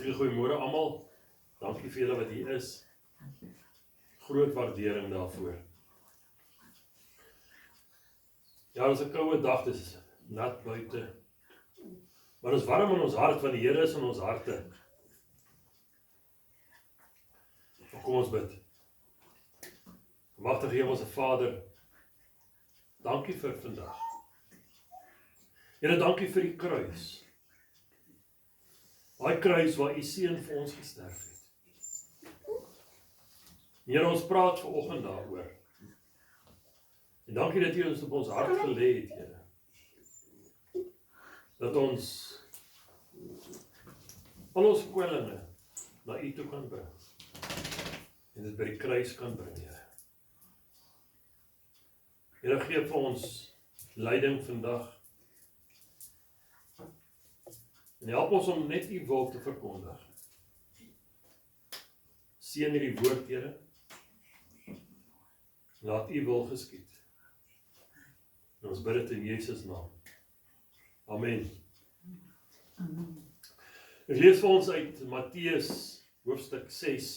Hartlike goeiemôre almal. Dankie vir julle wat hier is. Groot waardering daarvoor. Ja, dit is 'n koue dag, dit is nat buite. Maar dit is warm in ons hart, want die Here is in ons harte. Kom ons bid. Magtige Hemelse Vader, dankie vir vandag. Here, dankie vir die kruis. Daai kruis waar u seun vir ons gesterf het. Here, ons praat vanoggend daaroor. En dankie dat u ons op ons hart gelê het, Here. Dat ons al ons kwellinge na u toe kan bring. En dit by die kruis kan bring, Here. Here, gee vir ons leiding vandag. En help ons om net u wil te verkondig. Seën hierdie woord, Here. Laat u wil geskied. En ons bid dit in Jesus naam. Amen. Ek lees vir ons uit Matteus hoofstuk 6.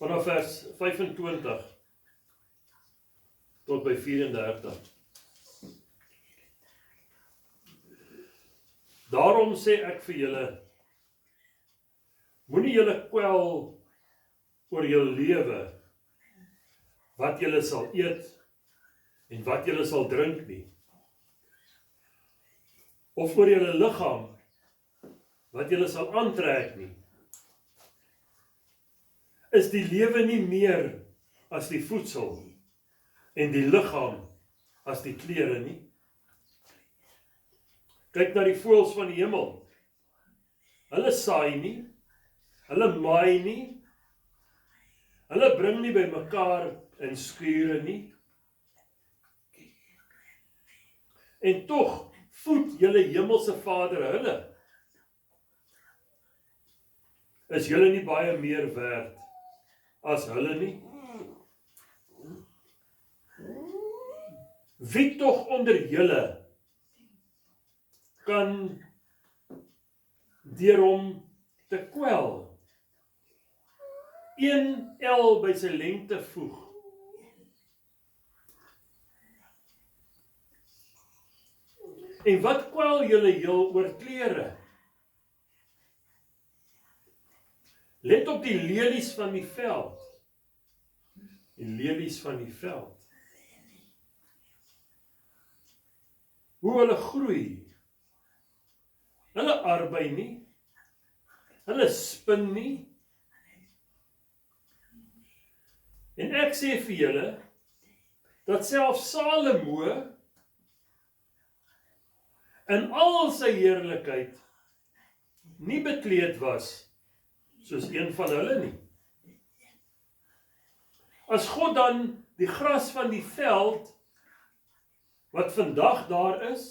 Vanaf vers 25 tot by 34. Daarom sê ek vir julle, moenie julle kwel oor julle lewe, wat julle sal eet en wat julle sal drink nie. Of oor julle liggaam, wat julle sal aantrek nie. Is die lewe nie meer as die voedsel en die liggaam as die klere nie? Kyk na die voëls van die hemel. Hulle saai nie, hulle maai nie, hulle bring nie by mekaar in skure nie. En tog voed julle hemelse Vader hulle. Is julle nie baie meer werd as hulle nie? Wie tog onder julle kan deur hom te kwel 1 el by sy lengte voeg? En wat kwel julle heel oor klere? Let op die lelies van die veld. Die lelies van die veld. Hoe hulle groei. Hulle arbei nie. Hulle spin nie. En ek sê vir julle, dat selfs Salomo in al sy heerlikheid nie bekleed was soos een van hulle nie. As God dan die gras van die veld wat vandag daar is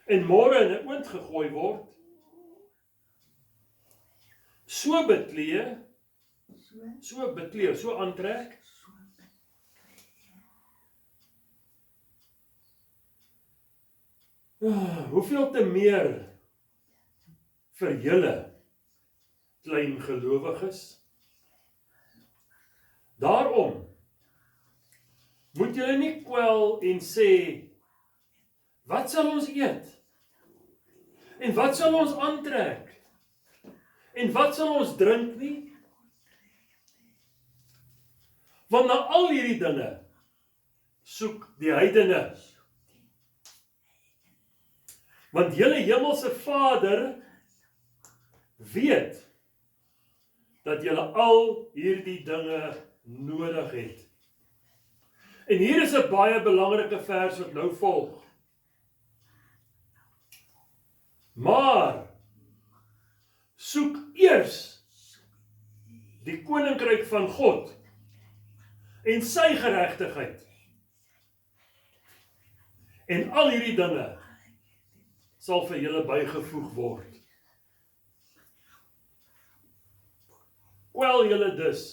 en môre in 'n oond gegooi word, so bekleed, so aantrek, hoeveel te meer vir julle klein gelowiges? Daarom moet julle nie kwel en sê, wat sal ons eet? En wat sal ons aantrek? En wat sal ons drink nie? Want na al hierdie dinge soek die heidene. Want julle hemelse Vader weet dat julle al hierdie dinge nodig het. En hier is 'n baie belangrike vers wat nou volg. Maar soek eers die koninkryk van God en sy geregtigheid. En al hierdie dinge sal vir julle bygevoeg word. Kwel julle dus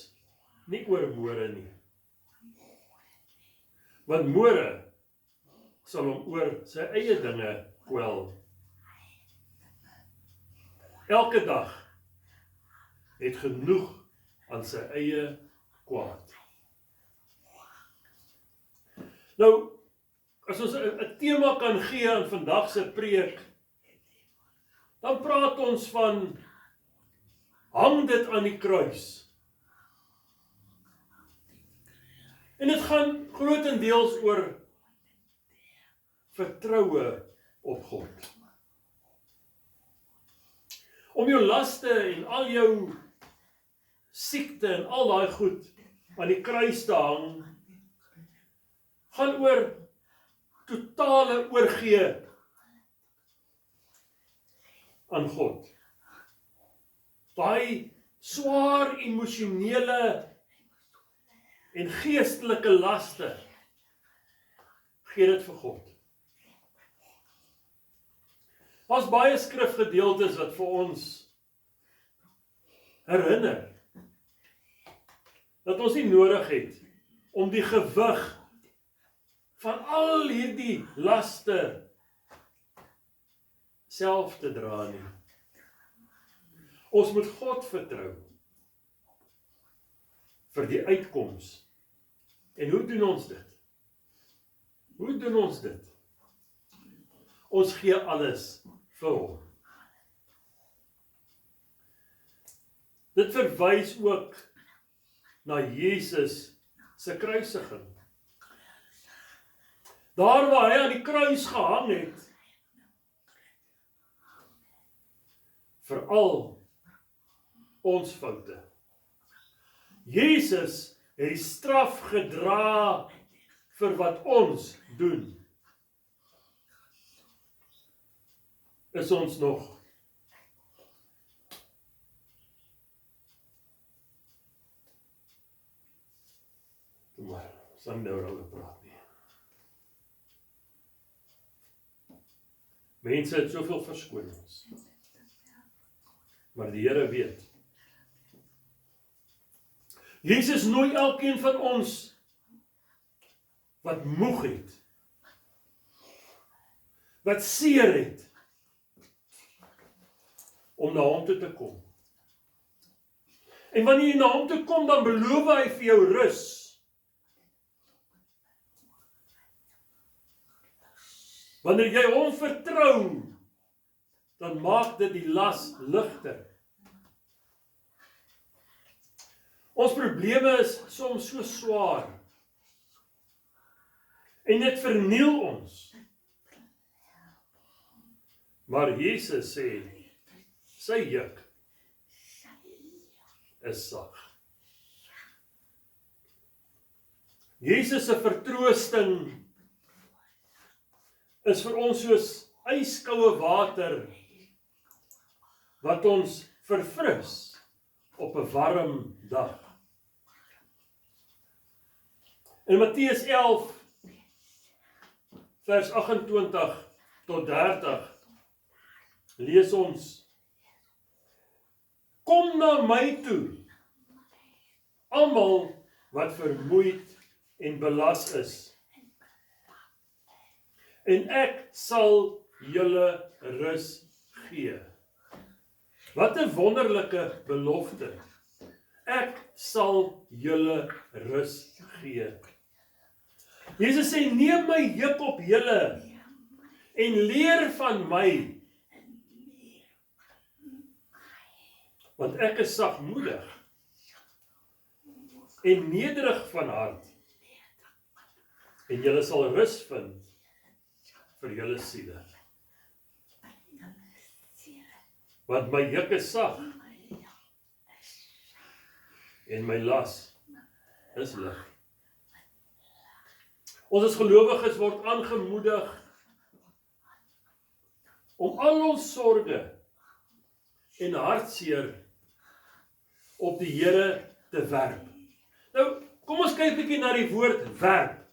nie oor môre nie. Want môre sal hom oor sy eie dinge kwel. elke dag het genoeg aan sy eie kwaad. Nou, as ons 'n tema kan gee aan vandag se preek, dan praat ons van hang dit aan die kruis. En dit gaan grootendeels oor vertroue op God. Om jou laste en al jou siekte en al daai goed aan die kruis te hang, gaan oor totale oorgee aan God. Daai swaar emosionele en geestelike laste, gee dit vir God. Daar's baie skrifgedeeltes wat vir ons herinner dat ons nie nodig het om die gewig van al hierdie laste self te dra nie. Ons moet God vertrou vir die uitkoms. En hoe doen ons dit? Hoe doen ons dit? Ons gee alles vir hom. Dit verwys ook na Jesus se kruisiging. Daar waar hy aan die kruis gehang het, vir al ons foute. Jesus het die straf gedra vir wat ons doen. Is ons nog maar, ons gaan nou daaroor praat nie. Mense het soveel verskonings, maar die Here weet. Jesus nooi elkeen van ons wat moeg het, wat seer het, om na hom toe te kom. En wanneer jy na hom toe kom, dan beloof hy vir jou rus. Wanneer jy hom vertrou, dan maak dit die las ligter. Ons probleme is soms so swaar, en dit verniel ons. Maar Jesus sê, sy juk is sag. Jesus se vertroosting is vir ons soos ijskoue water wat ons verfris op 'n warm dag. In Matteus 11 vers 28 tot 30 lees ons: Kom na my toe, almal wat vermoeid en belas is, en ek sal julle rus gee. Wat 'n wonderlike belofte. Ek sal julle rus gee. Jesus sê, neem my juk op julle en leer van my, want ek is sagmoedig en nederig van hart, en julle sal rus vind vir julle siele. Want my juk is sag en my las is lig. Ons as gelowiges word aangemoedig om al ons sorge en hartseer op die Here te werp. Nou, kom ons kyk 'n bietjie na die woord werp.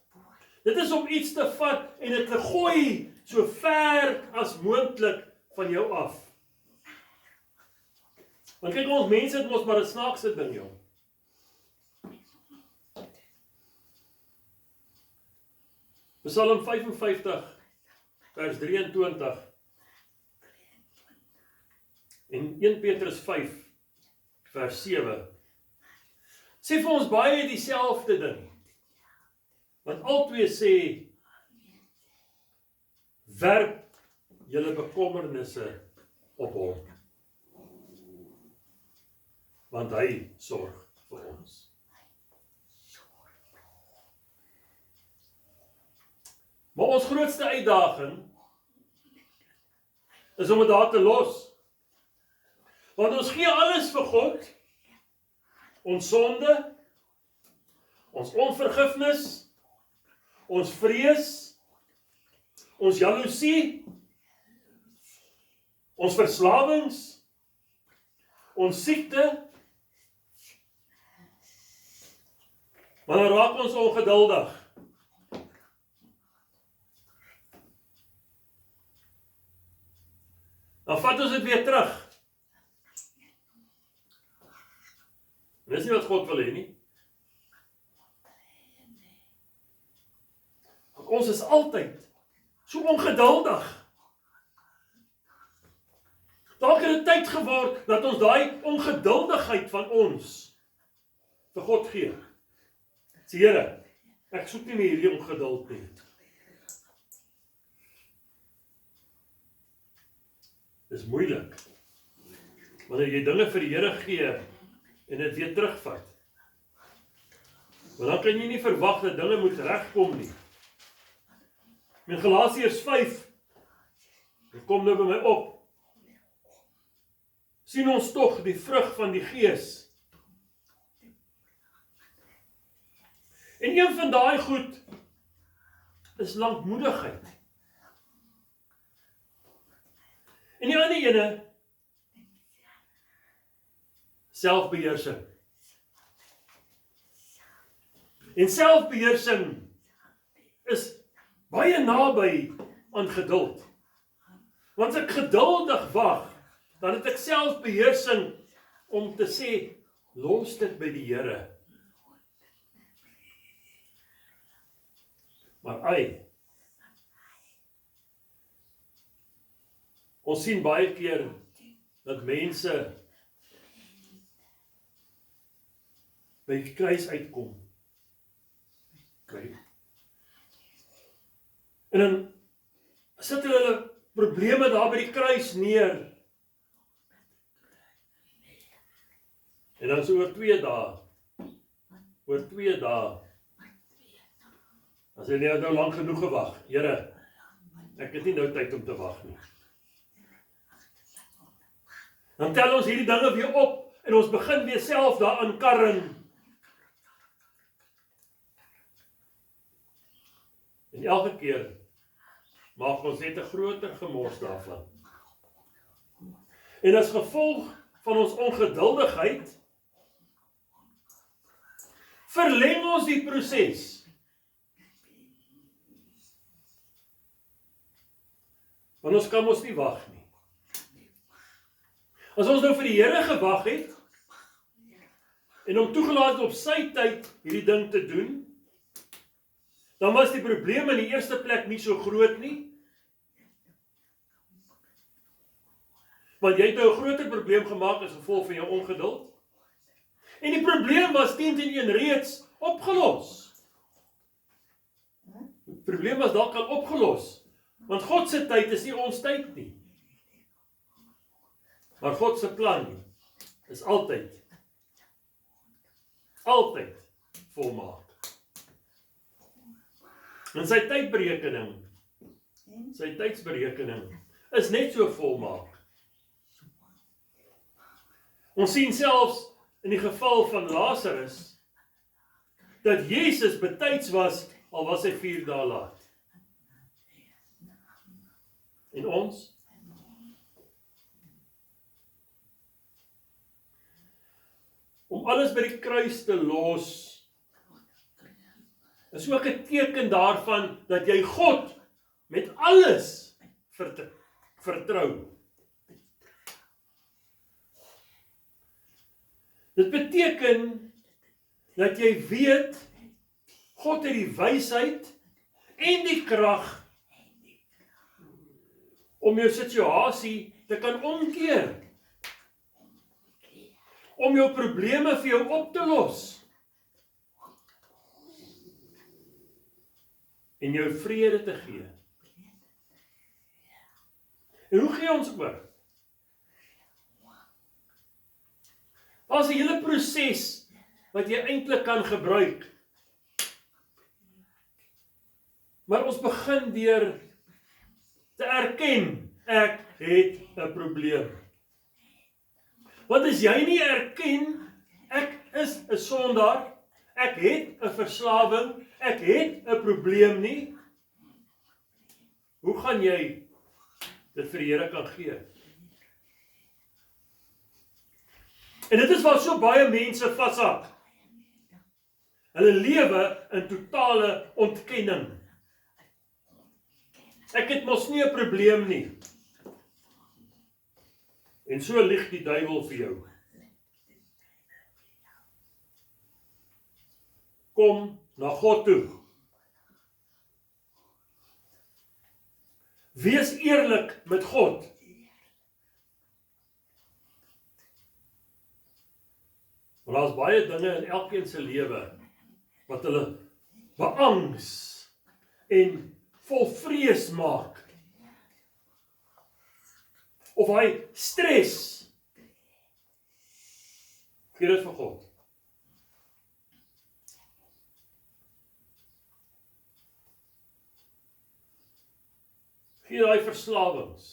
Dit is om iets te vat en dit te gooi so ver as moontlik van jou af. Want kyk, ons mense het mos maar 'n snaakse ding, joh. Psalm 55 vers 23 En 1 Petrus 5 vers 7 sê vir ons baie dieselfde ding. Want albei sê, werp julle bekommernisse op hom. Want hy sorg vir ons. Maar ons grootste uitdaging is om dit daar te los. Want ons gee alles vir God, ons sonde, ons onvergifnis, ons vrees, ons jaloesie, ons verslawings, ons siekte, maar dan raak ons ongeduldig. Dan vat ons dit weer terug. En dis nie wat God wil hê nie. Ons is altyd so ongeduldig. Dalk het dit tyd geword dat ons daai ongeduldigheid van ons vir God gee. Sê Here, ek soek nie meer hierdie ongeduld nie. Dis moeilik. Wanneer jy dinge vir die Here gee en dit weer terugvat. Want dan kan jy nie verwag dat dinge moet regkom nie. In Galasiërs 5, dit kom nou by my op, sien ons tog die vrug van die Gees. En een van daai goed is lankmoedigheid. En die ander ene, selfbeheersing. En selfbeheersing is baie naby aan geduld. Want as ek geduldig wag, dan het ek selfbeheersing om te sê, los dit by die Here. Maar ons sien baie keer dat mense by die kruis uitkom. En dan sit hulle probleme daar by die kruis neer. En dan so oor 2 dae. Oor 2 dae. As jy nou lang genoeg gewag. Here, ek het nie nou tyd om te wag nie. Dan tel ons hierdie dinge weer op en ons begin weer self daaraan karring. En elke keer maak ons net 'n groter gemors daarvan. En as gevolg van ons ongeduldigheid verleng ons die proses. Want ons kan mos nie wag nie. As ons nou vir die Here gewag het en hom toegelaat het op sy tyd hierdie ding te doen, dan was die probleem in die eerste plek nie so groot nie. Want jy het nou 'n groter probleem gemaak as gevolg van jou ongeduld. En die probleem was 10-1 reeds opgelos. Die probleem was dalk al opgelos. Want God se tyd is nie ons tyd nie. Maar God se plan is altyd volmaak. En sy tydsberekening is net so volmaak. Ons sien selfs in die geval van Lazarus dat Jesus betyds was, al was hy 4 dae laat. En ons? Om alles by die kruis te los, is ook 'n teken daarvan dat jy God met alles vertrou. Dit beteken dat jy weet, God het die wysheid en die krag om jou situasie te kan omkeer. om jou probleme vir jou op te los. En jou vrede te gee. En hoe gee ons oor? Daar's 'n hele proses wat jy eintlik kan gebruik. Maar ons begin deur te erken, ek het 'n probleem. Want as jy nie erken, ek is 'n sondaar, ek het 'n verslawing, ek het 'n probleem nie, hoe gaan jy dit vir die Here kan gee? En dit is waar so baie mense vashak. Hulle lewe in totale ontkenning. Ek het mos nie 'n probleem nie. En so lieg die duiwel vir jou. Kom na God toe. Wees eerlik met God. Want daar's baie dinge in elkeen se lewe wat hulle beangs en vol vrees maak. Of hy stres. Gee dit vir God. Gee daai verslawings.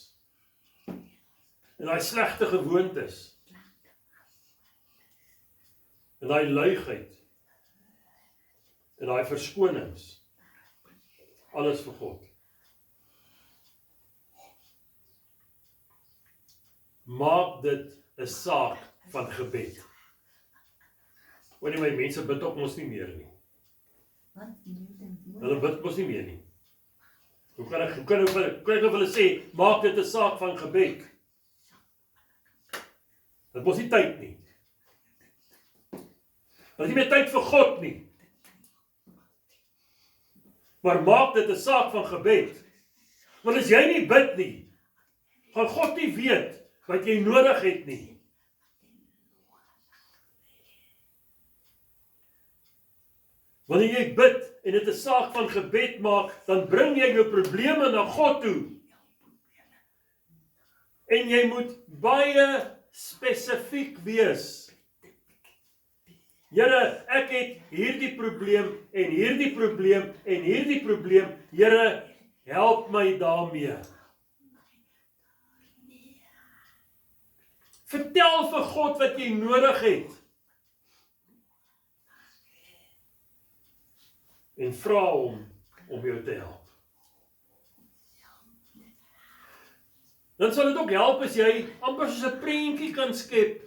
En daai slegte gewoontes. En daai luigheid. En daai verskonings. Alles vir God. Maak dit 'n saak van gebed. Want my mense bid ook mos nie meer nie. Hulle bid mos nie meer nie. Hoe kan ek vir hulle sê, maak dit 'n saak van gebed? Dit mos nie tyd nie. Hulle het nie meer tyd vir God nie. Maar maak dit 'n saak van gebed. Want as jy nie bid nie, gaan God nie weet wat jy nodig het nie. Wanneer jy bid en dit 'n saak van gebed maak, dan bring jy jou probleme na God toe. En jy moet baie spesifiek wees. Here, ek het hierdie probleem en hierdie probleem en hierdie probleem. Here, help my daarmee. Vertel vir God wat jy nodig het. En vra hom om jou te help. Dan sal dit ook help as jy amper soos 'n prentjie kan skep,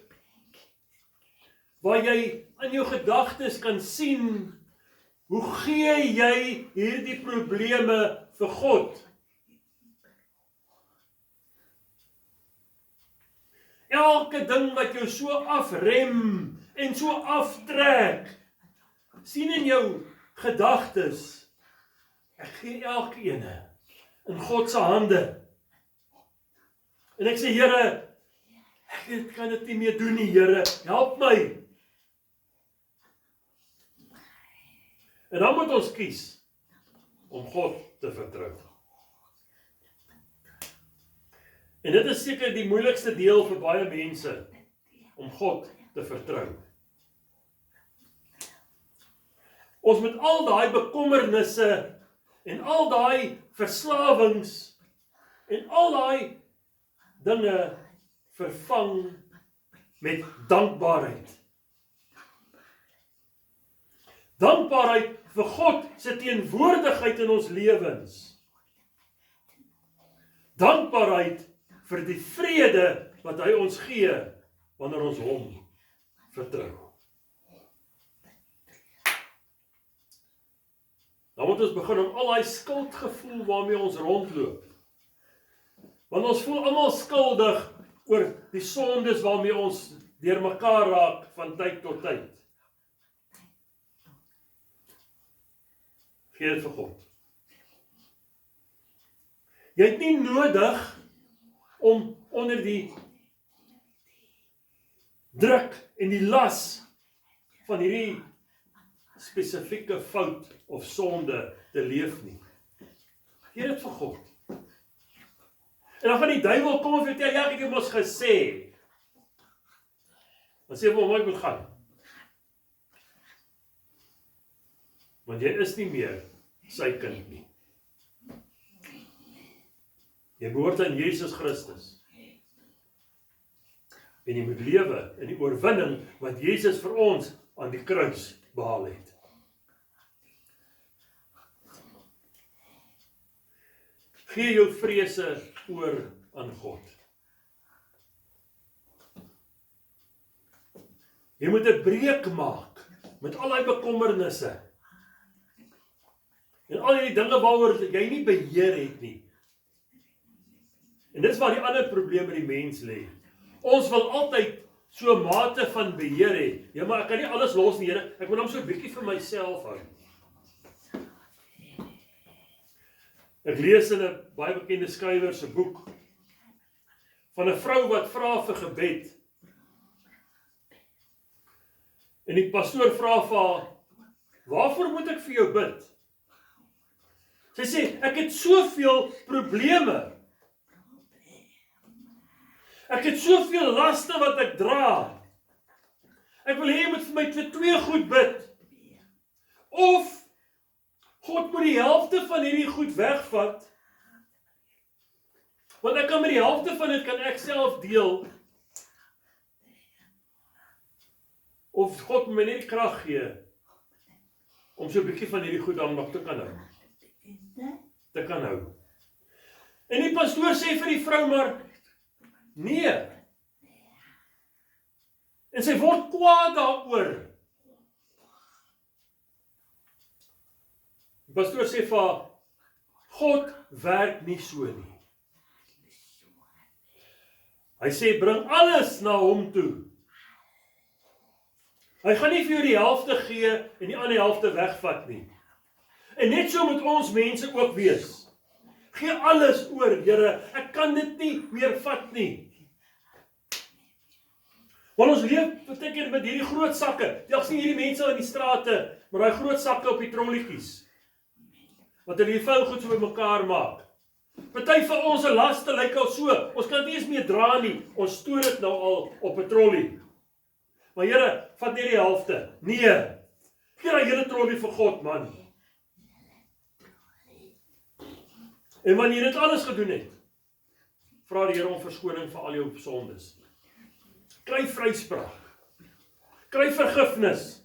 waar jy in jou gedagtes kan sien, hoe gee jy hierdie probleme vir God? Elke ding wat jou so afrem en so aftrek, sien in jou gedagtes, ek gee elkene in God se hande. En ek sê, Here, ek kan dit nie meer doen nie, Here, help my. En dan moet ons kies om God te vertrou. En dit is seker die moeilikste deel vir baie mense, om God te vertrou. Ons moet al daai bekommernisse en al daai verslawings en al daai dinge vervang met dankbaarheid. Dankbaarheid vir God se teenwoordigheid in ons lewens. Dankbaarheid vir die vrede wat hy ons gee wanneer ons hom vertrou. Dan moet ons begin om al daai skuldgevoel waarmee ons rondloop. Want ons voel almal skuldig oor die sondes waarmee ons deur mekaar raak van tyd tot tyd. Gee dit vir God. Jy het nie nodig om onder die druk en die las van hierdie spesifieke fout of sonde te leef nie. Gee dit vir God. En dan gaan die duiwel kom en vertel, ja, ek het mos gesê. Dan sê hy, maar ek moet gaan. Want jy is nie meer sy kind nie. Jy behoort aan Jesus Christus. En jy moet lewe in die oorwinning wat Jesus vir ons aan die kruis behaal het. Gee jou vrese oor aan God. Jy moet 'n breek maak met al die bekommernisse. En al die dinge waaroor jy nie beheer het nie. En dis waar die ander probleem met die mens lê. Ons wil altyd so 'n mate van beheer hê. Ja, maar ek kan nie alles los nie, Here. Ek moet hom so 'n bietjie vir myself hou. Ek lees in 'n baie bekende skrywer se boek van 'n vrou wat vra vir gebed. En die pastoor vra vir haar, waarvoor moet ek vir jou bid? Sy sê, ek het soveel probleme. Ek het soveel laste wat ek dra. Ek wil hê jy moet vir my twee goed bid. Of God moet die helfte van hierdie goed wegvat. Want ek kan met die helfte van dit kan ek self deel. Of God moet my net die krag gee om so 'n bietjie van hierdie goed dan nog te kan hou. Te kan hou. En die pastoor sê vir die vrou maar nee. En sy word kwaad daaroor. Die pastoor sê vir haar, God werk nie so nie. Hy sê, bring alles na hom toe. Hy gaan nie vir jou die helfte gee en die ander helfte wegvat nie. En net so moet ons mense ook wees. Gee alles oor, Here, ek kan dit nie meer vat nie. Want ons leef beteken met hierdie groot sakke. Jy sien hierdie mense in die strate, met daai groot sakke op die trolletjies. Wat hulle die vuil goed so bymekaar maak. Party van ons se laste lyk al so, ons kan dit nie eens meer dra nie. Ons stoor dit nou al op 'n trollie. Maar Here, vat net die helfte. Nee. Gee daai hele trollie vir God, man. En wanneer jy dit alles gedoen het, vra die Here om verskoning vir al jou sondes. Kry vryspraak. Kry vergifnis.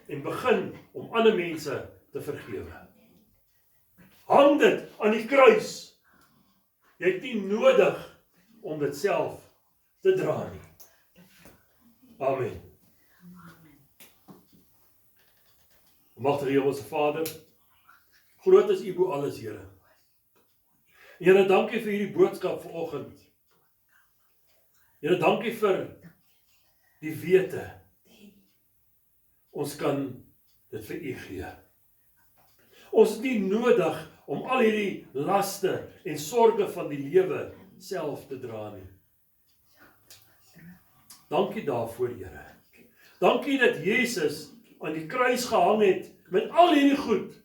En begin om ander mense te vergewe. Hang dit aan die kruis. Jy het nie nodig om dit self te dra nie. Amen. Magtige Hemelse Vader, groot is U bo alles, Here. Here, dankie vir hierdie boodskap vanoggend. Here, dankie vir die wete. Ons kan dit vir U gee. Ons het nie nodig om al hierdie laste en sorge van die lewe self te dra nie. Dankie daarvoor, Here. Dankie dat Jesus aan die kruis gehang het met al hierdie goed,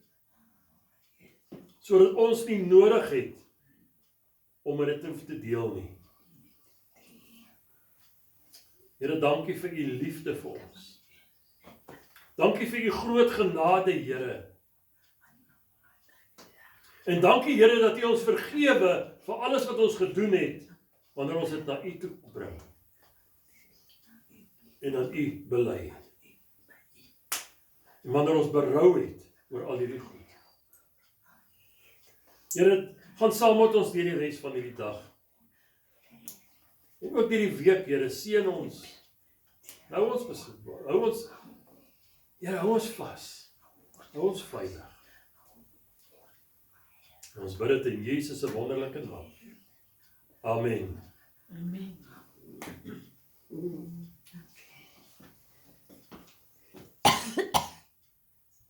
sodat ons nie nodig het om dit te hoef te deel nie. Here, dankie vir U liefde vir ons. Dankie vir U groot genade, Here. En dankie, Here, dat U ons vergewe vir alles wat ons gedoen het, wanneer ons dit na U toe bring. En aan U bely. En wanneer ons berou het oor al hierdie goed. Here, gaan saam met ons deur die res van hierdie dag. En ook hierdie week, Here, seën ons. Hou ons beskikbaar. Hou ons vas. Hou ons veilig. En ons bid dit in Jesus se wonderlike naam. Amen. Amen.